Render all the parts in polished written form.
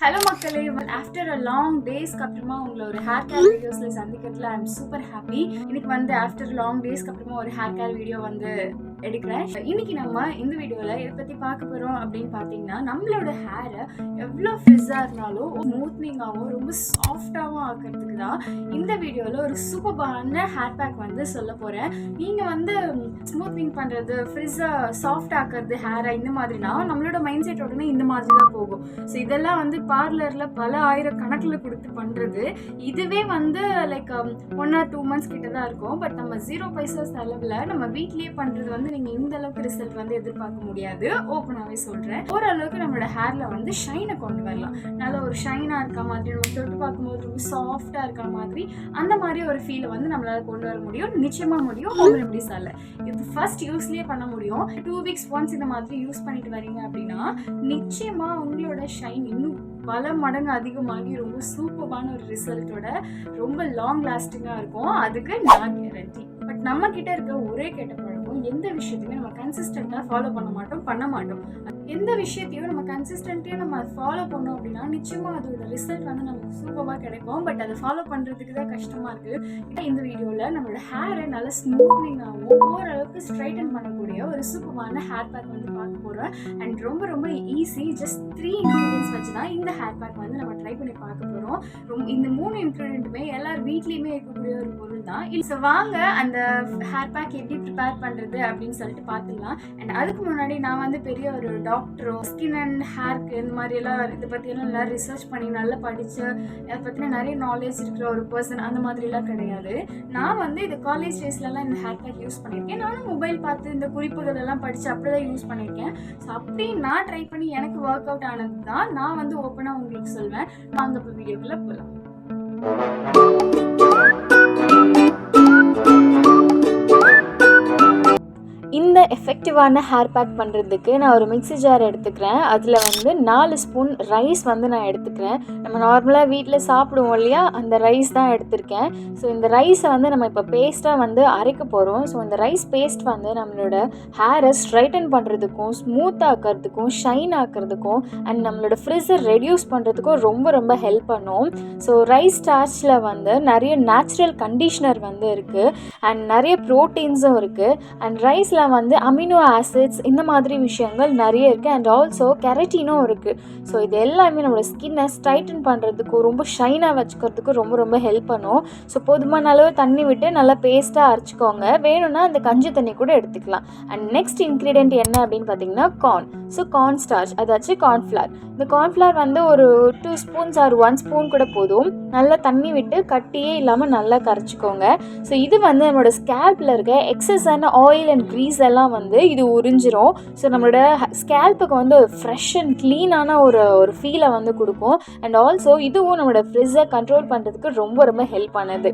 Hello மக்களே, after a long டேஸ்க்கு அப்புறமா உங்களை ஒரு ஹேர் கேர் வீடியோஸில் சந்திக்கிறதுல ஐ எம் சூப்பர் ஹாப்பி. இன்னைக்கு ஆஃப்டர் லாங் டேஸ்க்கு அப்புறமா ஒரு ஹேர் கேர் வீடியோ எடுக்கிறேன். இன்னைக்கு நம்ம இந்த வீடியோவில் இதை பற்றி பார்க்க போகிறோம் அப்படின்னு பார்த்தீங்கன்னா, நம்மளோட ஹேரை எவ்வளோ ஃப்ரிஸ்ஸாக இருந்தாலும் ஸ்மூத்னிங்காகவும் ரொம்ப சாஃப்டாகவும் ஆக்கிறதுக்கு தான் இந்த வீடியோவில் ஒரு சூப்பரான ஹேர் பேக் சொல்ல போகிறேன். நீங்கள் ஸ்மூத்னிங் பண்ணுறது, ஃப்ரிஸ்ஸை சாஃப்ட் ஆக்கிறது ஹேரை இந்த மாதிரினா நம்மளோட மைண்ட் செட் உடனே இந்த மாதிரி தான் போகும். ஸோ இதெல்லாம் பார்லரில் பல ஆயிரக்கணக்கில் கொடுத்து பண்ணுறது. இதுவே லைக் 1 or 2 months கிட்ட தான் இருக்கும். பட் நம்ம 0 பைசா செலவில் நம்ம வீட்லேயே பண்ணுறது நீங்கள் இந்த அளவுக்கு ரிசல்ட் எதிர்பார்க்க முடியாது. ஓப்பனாகவே சொல்கிறேன். ஓரளவுக்கு நம்மளோட ஹேரில் ஷைனை கொண்டு வரலாம். நல்ல ஒரு ஷைனாக இருக்க மாதிரி, நம்ம தொட்டு பார்க்கும்போது ரொம்ப சாஃப்டாக இருக்க மாதிரி, அந்த மாதிரி ஒரு ஃபீலை நம்மளால் கொண்டு வர முடியும். நிச்சயமாக முடியும். ஹோம் ரெமடிஸால் இது ஃபர்ஸ்ட் யூஸ்லேயே பண்ண முடியும். 2 weeks once இந்த மாதிரி யூஸ் பண்ணிட்டு வரீங்க அப்படின்னா நிச்சயமாக உங்களோட ஷைன் இன்னும் பல மடங்கு அதிகமாகி ரொம்ப சூப்பரான ஒரு ரிசல்ட்டோட ரொம்ப லாங் லாஸ்டிங்காக இருக்கும். அதுக்கு நான் கேரண்டி. பட் நம்ம கிட்ட இருக்க ஒரே கெட்ட பழக்கம், எந்த விஷயத்தையுமே நம்ம கன்சிஸ்டண்டாக ஃபாலோ பண்ண மாட்டோம். எந்த விஷயத்தையும் நம்ம கன்சிஸ்டன்ட்டாக நம்ம ஃபாலோ பண்ணோம் அப்படின்னா நிச்சயமாக அதோட ரிசல்ட் நமக்கு சூப்பராக கிடைக்கும். பட் அதை ஃபாலோ பண்ணுறதுக்கு தான் கஷ்டமாக இருக்குது. இந்த வீடியோவில் நம்மளோட ஹேரை நல்லா ஸ்மூத்னிங்காகவும் ஓரளவுக்கு ஸ்ட்ரைட்டன் பண்ணக்கூடிய ஒரு சூப்பரான ஹேர் பேக் பார்க்க போகிறோம். அண்ட் ரொம்ப ரொம்ப ஈஸி. ஜஸ்ட் 3 ingredients வச்சு தான் இந்த ஹேர் பேக் நம்ம ட்ரை பண்ணி பார்க்க போகிறோம். இந்த 3 இன்க்ரீடியண்ட்டுமே எல்லார் வீட்லேயுமே இருக்கக்கூடிய ஒரு பொருள் தான். ஸோ வாங்க அந்த ஹேர் பேக் எப்படி ப்ரிப்பேர் பண்ணுறது அப்படின்னு சொல்லிட்டு பார்த்துக்கலாம். அண்ட் அதுக்கு முன்னாடி நான் பெரிய ஒரு டாக்டரோ ஸ்கின் அண்ட் ஹேர்க்கு இந்த மாதிரியெல்லாம் இதை பற்றியெல்லாம் நல்லா ரிசர்ச் பண்ணி நல்லா படித்து அதை பற்றின நிறைய நாலேஜ் இருக்கிற ஒரு பர்சன் அந்த மாதிரிலாம் கிடையாது. நான் இது காலேஜ் டேஸ்லலாம் இந்த ஹேர் பேக் யூஸ் பண்ணியிருக்கேன். நானும் மொபைல் பார்த்து இந்த குறிப்புகள் எல்லாம் படித்து அப்படி தான் யூஸ் பண்ணியிருக்கேன். ஸோ அப்படி நான் ட்ரை பண்ணி எனக்கு ஒர்க் அவுட் ஆனது தான் நான் ஓப்பனாக உங்களுக்கு சொல்வேன். வாங்க இப்போ வீடியோக்குள்ளே போகலாம். இந்த எஃபெக்டிவான ஹேர் பேக் பண்ணுறதுக்கு நான் ஒரு மிக்ஸி ஜார் எடுத்துக்கிறேன். அதில் 4 ஸ்பூன் ரைஸ் நான் எடுத்துக்கிறேன். நம்ம நார்மலாக வீட்டில் சாப்பிடுவோம் இல்லையா, அந்த ரைஸ் தான் எடுத்திருக்கேன். ஸோ இந்த ரைஸை நம்ம இப்போ பேஸ்ட்டாக அரைக்க போகிறோம். ஸோ இந்த ரைஸ் பேஸ்ட் நம்மளோட ஹேரை ஸ்ட்ரைட்டன் பண்ணுறதுக்கும், ஸ்மூத் ஆக்கிறதுக்கும், ஷைன் ஆக்கிறதுக்கும் அண்ட் நம்மளோட ஃப்ரிஸ்ஸை ரெடியூஸ் பண்ணுறதுக்கும் ரொம்ப ரொம்ப ஹெல்ப் பண்ணும். ஸோ ரைஸ் ஸ்டார்ச்சில் நிறைய நேச்சுரல் கண்டிஷ்னர் இருக்குது அண்ட் நிறைய ப்ரோட்டீன்ஸும் இருக்குது. அண்ட் ரைஸில் அமினோ ஆசிட்ஸ் இந்த மாதிரி விஷயங்கள் நிறைய இருக்குது. அண்ட் ஆல்சோ கெரட்டினும் இருக்குது. ஸோ இது எல்லாமே நம்மளோட ஸ்கின்னை ஸ்ட்ரைட்டன் பண்ணுறதுக்கும் ரொம்ப ஷைனாக வச்சுக்கிறதுக்கும் ரொம்ப ரொம்ப ஹெல்ப் பண்ணும். ஸோ போதுமான அளவு தண்ணி விட்டு நல்லா பேஸ்ட்டாக அரைச்சிக்கோங்க. வேணும்னா அந்த கஞ்சி தண்ணி கூட எடுத்துக்கலாம். அண்ட் நெக்ஸ்ட் இன்க்ரீடியன்ட் என்ன அப்படின்னு பார்த்தீங்கன்னா கார்ன். ஸோ கார்ன் ஸ்டார்ச், அதாச்சும் கார்ன்ஃப்ளவர். இந்த கார்ன்ஃப்ளவர் ஒரு 2 ஸ்பூன்ஸ் ஆர் 1 ஸ்பூன் கூட போதும். நல்லா தண்ணி விட்டு கட்டியே இல்லாமல் நல்லா கரைச்சிக்கோங்க. ஸோ இது நம்மளோட ஸ்கேல்பில் இருக்க எக்ஸஸான ஆயில் அண்ட் க்ரீஸ் எல்லாம் இது உறிஞ்சிரும். ஸோ நம்மளோட ஸ்கேல்புக்கு ஃப்ரெஷ் அண்ட் க்ளீனான ஒரு ஃபீலை கொடுக்கும். அண்ட் ஆல்சோ இதுவும் நம்மளோட ஃப்ரிஸ்ஸை கண்ட்ரோல் பண்ணுறதுக்கு ரொம்ப ரொம்ப ஹெல்ப் பண்ணுது.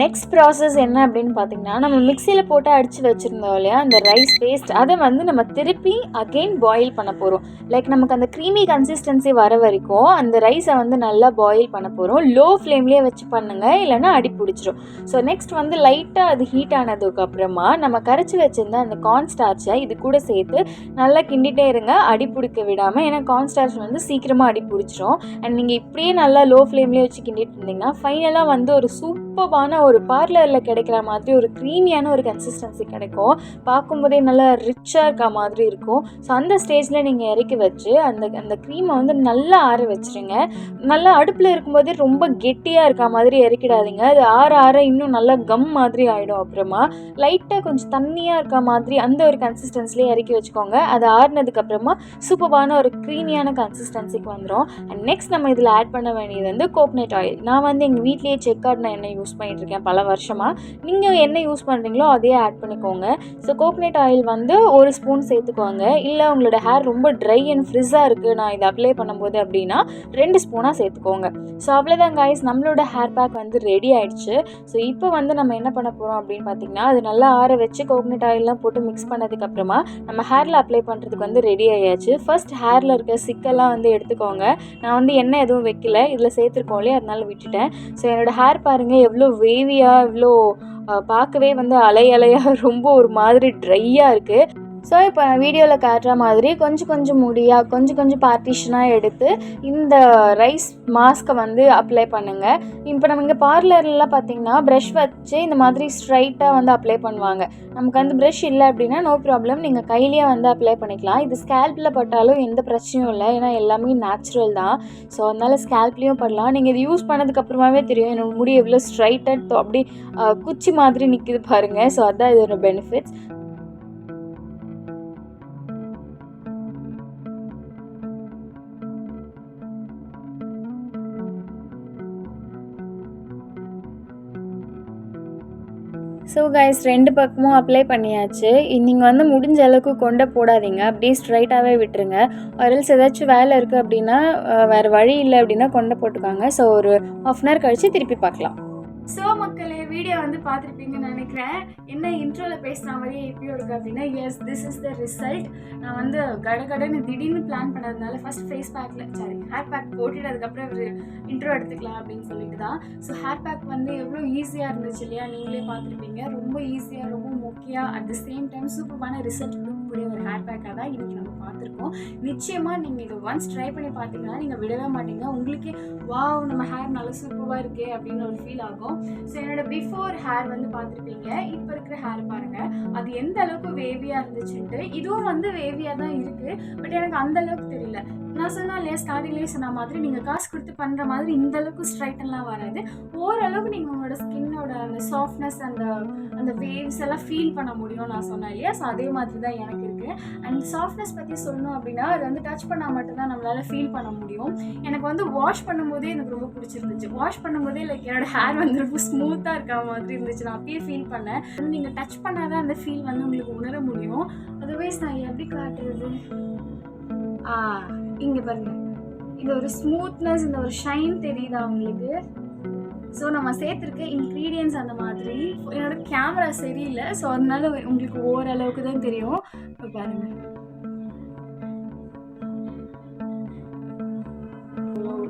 நெக்ஸ்ட் ப்ராசஸ் என்ன அப்படின்னு பார்த்தீங்கன்னா, நம்ம மிக்சியில் போட்டு அடித்து வச்சுருந்தோம் இல்லையா அந்த ரைஸ் பேஸ்ட், அதை நம்ம திருப்பி அகெயின் பாயில் பண்ண போகிறோம். லைக் நமக்கு அந்த க்ரீமி கன்சிஸ்டன்சி வர வரைக்கும் அந்த ரைஸை நல்லா பாயில் பண்ண போகிறோம். லோ ஃப்ளேம்லேயே வச்சு பண்ணுங்கள், இல்லைன்னா அடி பிடிச்சிரும். ஸோ நெக்ஸ்ட் லைட்டாக அது ஹீட் ஆனதுக்கப்புறமா நம்ம கரைச்சி வச்சுருந்த அந்த கார்ன் ஸ்டார்ச்சை இது கூட சேர்த்து நல்லா கிண்டிகிட்டே இருங்க, அடி பிடிக்க விடாமல். ஏன்னா கார்ன் ஸ்டார்ச் சீக்கிரமாக அடி பிடிச்சிரும். அண்ட் நீங்கள் இப்படியே நல்லா லோ ஃப்ளேம்லேயே வச்சு கிண்டிட்டு இருந்தீங்கன்னா ஃபைனலாக ஒரு சூப்பரான ஒரு பார்லரில் கிடைக்கிற மாதிரி ஒரு க்ரீமியான ஒரு கன்சிஸ்டன்சி கிடைக்கும். பார்க்கும்போதே நல்லா ரிச்சாக இருக்க மாதிரி இருக்கும். ஸோ அந்த ஸ்டேஜில் நீங்கள் இறக்கி வச்சு அந்த க்ரீமை நல்லா ஆற வச்சுருங்க. நல்லா அடுப்பில் இருக்கும்போதே ரொம்ப கெட்டியாக இருக்க மாதிரி இறக்கிடாதீங்க. அது ஆற இன்னும் நல்லா கம் மாதிரி ஆகிடும். அப்புறமா லைட்டாக கொஞ்சம் தண்ணியாக இருக்க மாதிரி அந்த ஒரு கன்சிஸ்டன்சிலே இறக்கி வச்சுக்கோங்க. அது ஆறுனதுக்கப்புறமா சூப்பரான ஒரு க்ரீமியான கன்சிஸ்டன்சிக்கு வந்துடும். அண்ட் நெக்ஸ்ட் நம்ம இதில் ஆட் பண்ண வேண்டியது கோகனட் ஆயில். நான் எங்கள் வீட்லேயே செக்கார்ட் எண்ணெய் யூஸ் பண்ணிகிட்ருக்கேன் பல வருஷமாக. நீங்கள் என்ன யூஸ் பண்ணுறீங்களோ அதையே ஆட் பண்ணிக்கோங்க. ஸோ கோகனட் ஆயில் 1 ஸ்பூன் சேர்த்துக்கோங்க. இல்லை உங்களோட ஹேர் ரொம்ப ட்ரை அண்ட் ஃப்ரிஸ்ஸாக இருக்குது நான் இதை அப்ளை பண்ணும்போது அப்படின்னா 2 ஸ்பூனாக சேர்த்துக்கோங்க. ஸோ அவ்வளோதான் காய்ஸ், நம்மளோட ஹேர் பேக் ரெடி ஆகிடுச்சு. ஸோ இப்போ நம்ம என்ன பண்ண போகிறோம் அப்படின்னு பார்த்தீங்கன்னா, அது நல்லா ஆற வச்சு கோகனட் ஆயிலெலாம் போட்டு மிக்ஸ் பண்ணதுக்கப்புறமா நம்ம ஹேரில் அப்ளை பண்ணுறதுக்கு ரெடி ஆகியாச்சு. ஃபர்ஸ்ட் ஹேரில் இருக்க சிக்கெல்லாம் எடுத்துக்கோங்க. நான் எண்ணெய் எதுவும் வைக்கல, இதில் சேர்த்துருக்கோம் இல்லையா, அதனால விட்டுட்டேன். ஸோ என்னோடய ஹேர் பாருங்கள் எவ்வளோ வேவியாக, இவ்வளோ பார்க்கவே அலை அலையாக ரொம்ப ஒரு மாதிரி ட்ரையாக இருக்குது. ஸோ இப்போ நான் வீடியோவில் காட்டுற மாதிரி கொஞ்சம் கொஞ்சம் முடியாக கொஞ்சம் பார்ட்டிஷனாக எடுத்து இந்த ரைஸ் மாஸ்க்கை வந்து அப்ளை பண்ணுங்கள். இப்போ நம்ம இங்கே பார்லர்லாம் பார்த்திங்கன்னா ப்ரஷ் வச்சு இந்த மாதிரி ஸ்ட்ரைட்டாக வந்து அப்ளை பண்ணுவாங்க. நமக்கு வந்து ப்ரஷ் இல்லை அப்படின்னா நோ ப்ராப்ளம், நீங்கள் கையிலேயே வந்து அப்ளை பண்ணிக்கலாம். இது ஸ்கேல்பில் பட்டாலும் எந்த பிரச்சனையும் இல்லை, ஏன்னா எல்லாமே நேச்சுரல் தான். ஸோ அதனால் ஸ்கேல்ப்லேயும் படலாம். நீங்கள் இது யூஸ் பண்ணதுக்கப்புறமாவே தெரியும் என்னோடய முடி எவ்வளோ ஸ்ட்ரைட்டாக அப்படி குச்சி மாதிரி நிற்கிது பாருங்கள். ஸோ அதுதான் இதோட பெனிஃபிட்ஸ். ஸோ கைஸ், 2 பக்கமும் அப்ளை பண்ணியாச்சு. நீங்கள் வந்து முடிஞ்ச அளவுக்கு கொண்டை போடாதீங்க, அப்படியே ஸ்ட்ரைட்டாகவே விட்டுருங்க. எல்ஸ் ஏதாச்சும் வேலை இருக்குது அப்படின்னா, வேறு வழி இல்லை அப்படின்னா கொண்டை போட்டுக்காங்க. ஸோ ஒரு 1/2 hour கழித்து திருப்பி பார்க்கலாம். ஸோ மக்களே, வீடியோ வந்து பார்த்துருப்பீங்கன்னு நினைக்கிறேன். என்ன இன்ட்ரோவில் பேசுகிற மாதிரியே எப்படியும் இருக்குது அப்படின்னா, yes this is the result. நான் வந்து கடன்னு திடீர்னு பிளான் பண்ணதுனால ஃபஸ்ட் ஃபேஸ் பேக்கில் ஹேர் பேக் போட்டுட்டு அதுக்கப்புறம் ஒரு இன்ட்ரோ எடுத்துக்கலாம் அப்படின்னு சொல்லிட்டு தான். ஸோ ஹேர் பேக் வந்து எவ்வளோ ஈஸியாக இருந்துச்சு இல்லையா, நீங்களே பார்த்துருப்பீங்க. ரொம்ப ஈஸியாக, ரொம்ப முக்கியம், அட் த சேம் டைம் சூப்பரான ரிசல்ட் கொடுக்கக்கூடிய ஒரு ஹேர் பேக்காக தான் இன்றைக்கி நம்ம பார்த்துருக்கோம். நிச்சயமாக நீங்கள் இதை ஒன்ஸ் ட்ரை பண்ணி பார்த்தீங்கன்னா நீங்கள் விடவே மாட்டீங்க. உங்களுக்கே வாவ், நம்ம ஹேர் நல்லா சூப்பராக இருக்கே அப்படின்னு ஒரு ஃபீல் ஆகும். ஸோ என்னோட பிஃபோர் ஹேர் வந்து பார்த்துருப்பீங்க, இப்போ இருக்கிற ஹேர் பாருங்கள், அது எந்த அளவுக்கு வேவியாக இருந்துச்சுன்ட்டு. இதுவும் வந்து வேவியாக தான் இருக்குது, பட் எனக்கு அந்த அளவுக்கு தெரியல. நான் சொன்னால் இல்லையா, ஸ்டார்டிங்லேயே சொன்ன மாதிரி நீங்கள் காசு கொடுத்து பண்ணுற மாதிரி இந்த அளவுக்கு ஸ்ட்ரைட்டெல்லாம் வராது. ஓரளவுக்கு நீங்கள் உங்களோட ஸ்கின்னோட அந்த சாஃப்ட்னஸ், அந்த வேவ்ஸ் எல்லாம் ஃபீல் பண்ண முடியும் நான் சொன்னேன் இல்லையா. ஸோ அதே மாதிரி தான் எனக்கு இருக்குது. அண்ட் சாஃப்ட்னஸ் பற்றி சொல்லணும் அப்படின்னா, அது வந்து டச் பண்ணால் மட்டும்தான் நம்மளால் ஃபீல் பண்ண முடியும். எனக்கு வந்து வாஷ் பண்ணும்போதே எனக்கு ரொம்ப பிடிச்சிருந்துச்சு. வாஷ் பண்ணும்போதே லைக் என்னோட ஹேர் வந்து ரொம்ப ஸ்மூத்தாக இருக்க மாதிரி இருந்துச்சு. நான் அப்பயே ஃபீல் பண்ணேன். நீங்கள் டச் பண்ணால் தான் அந்த ஃபீல் வந்து உங்களுக்கு உணர முடியும். அதர்வைஸ் நான் எப்படி காட்டுறது, இங்கே பாருங்கள், இது ஒரு ஸ்மூத்னஸ், இந்த ஒரு ஷைன் தெரியுதா உங்களுக்கு? ஸோ நம்ம சேர்த்துருக்க இன்க்ரீடியன்ஸ் அந்த மாதிரி. என்னோட கேமரா சரியில்லை, ஸோ அதனால உங்களுக்கு ஓரளவுக்கு தான் தெரியும். இப்போ பாருங்கள்,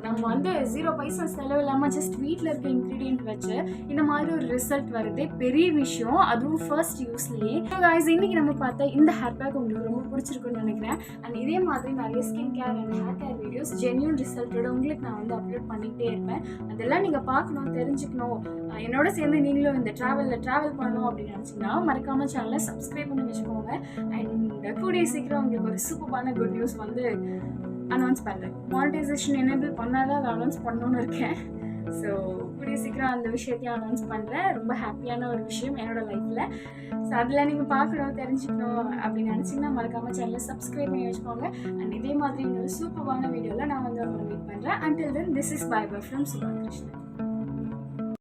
நம்ம வந்து 0 பைசா செலவு இல்லாமல் ஜஸ்ட் வீட்டில் இருக்க இன்க்ரீடியன்ட் வச்சு இந்த மாதிரி ஒரு ரிசல்ட் வருதே பெரிய விஷயம், அதுவும் ஃபர்ஸ்ட் யூஸ்லேயே. ஸோ கைஸ், இன்றைக்கி நம்ம பார்த்தா இந்த ஹேர் பேக் உங்களுக்கு ரொம்ப பிடிச்சிருக்குன்னு நினைக்கிறேன். அண்ட் இதே மாதிரி நிறைய skin care and hair care videos genuine ரிசல்ட்டோட உங்களுக்கு நான் வந்து அப்லோட் பண்ணிகிட்டே இருப்பேன். அதெல்லாம் நீங்கள் பார்க்கணும், தெரிஞ்சுக்கணும், என்னோட சேர்ந்து நீங்களும் இந்த ட்ராவல் பண்ணணும் அப்படின்னு நினச்சிங்கன்னா மறக்காமல் சேனலை சப்ஸ்கிரைப் பண்ணி வச்சுக்கோங்க. அண்ட் கூடிய சீக்கிரம் உங்களுக்கு ஒரு சூப்பரான குட் நியூஸ் வந்து அனௌன்ஸ் பண்ணுறேன். மானிட்டைசேஷன் எனேபிள் பண்ணால் தான் அதை அனௌன்ஸ் பண்ணணுன்னு இருக்கேன். ஸோ கூடிய சீக்கிரம் அந்த விஷயத்தையும் அனௌன்ஸ் பண்ணுறேன். ரொம்ப ஹாப்பியான ஒரு விஷயம் என்னோடய லைஃப்பில். ஸோ அதில் நீங்கள் பார்க்கணும், தெரிஞ்சுக்கணும் அப்படின்னு நினச்சிங்கன்னா மறக்காமல் சேனலை சப்ஸ்கிரைப் பண்ணி வச்சுக்கோங்க. அண்ட் இதே மாதிரி இன்னொரு சூப்பரான வீடியோவில் நான் வந்து உங்களை மீட் பண்ணுறேன். Until then, this is bye bye from Subha Krishna.